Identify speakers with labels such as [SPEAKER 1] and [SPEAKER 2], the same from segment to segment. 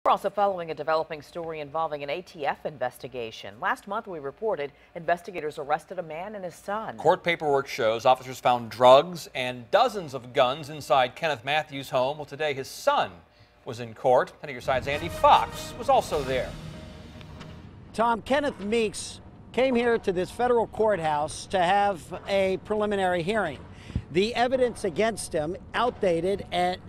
[SPEAKER 1] We're also following a developing story involving an ATF investigation. Last month, we reported investigators arrested a man and his son.
[SPEAKER 2] Court paperwork shows officers found drugs and dozens of guns inside Kenneth Matthews' home. Well, today his son was in court. 10 of your side's Andy Fox was also there.
[SPEAKER 3] Tom, Kenneth Meeks came here to this federal courthouse to have a preliminary hearing. The evidence against him, outdated and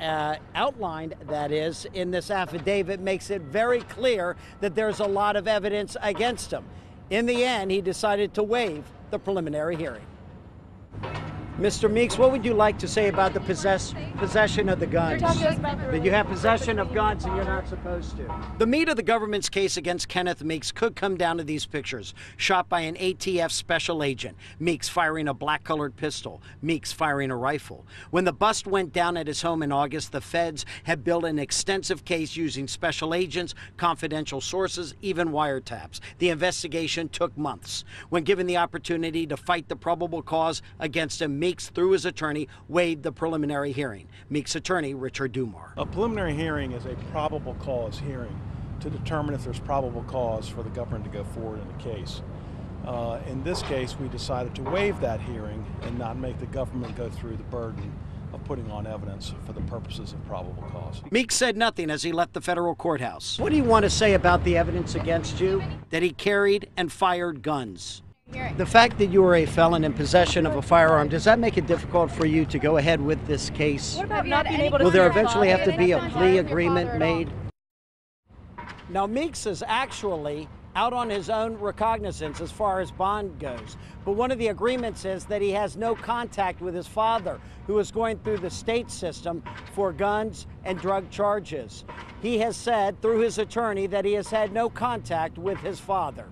[SPEAKER 3] outlined, that is, in this affidavit, makes it very clear that there's a lot of evidence against him. In the end, he decided to waive the preliminary hearing. Mr. Meeks, what would you like to say about the possession of the guns? That you have possession of guns and you're not supposed to. The meat of the government's case against Kenneth Meeks could come down to these pictures. Shot by an ATF special agent. Meeks firing a black-colored pistol. Meeks firing a rifle. When the bust went down at his home in August, the feds had built an extensive case using special agents, confidential sources, even wiretaps. The investigation took months. When given the opportunity to fight the probable cause against him, Meeks, through his attorney, waived the preliminary hearing. Meeks' attorney, Richard Dumar.
[SPEAKER 4] A preliminary hearing is a probable cause hearing to determine if there's probable cause for the government to go forward in the case. In this case, we decided to waive that hearing and not make the government go through the burden of putting on evidence for the purposes of probable cause.
[SPEAKER 3] Meeks said nothing as he left the federal courthouse. What do you want to say about the evidence against you? That he carried and fired guns. The fact that you were a felon in possession of a firearm, does that make it difficult for you to go ahead with this case?
[SPEAKER 5] What about not being able to
[SPEAKER 3] Will there eventually have to be a plea agreement made? Now, Meeks is actually out on his own recognizance as far as bond goes. But one of the agreements is that he has no contact with his father, who is going through the state system for guns and drug charges. He has said through his attorney that he has had no contact with his father.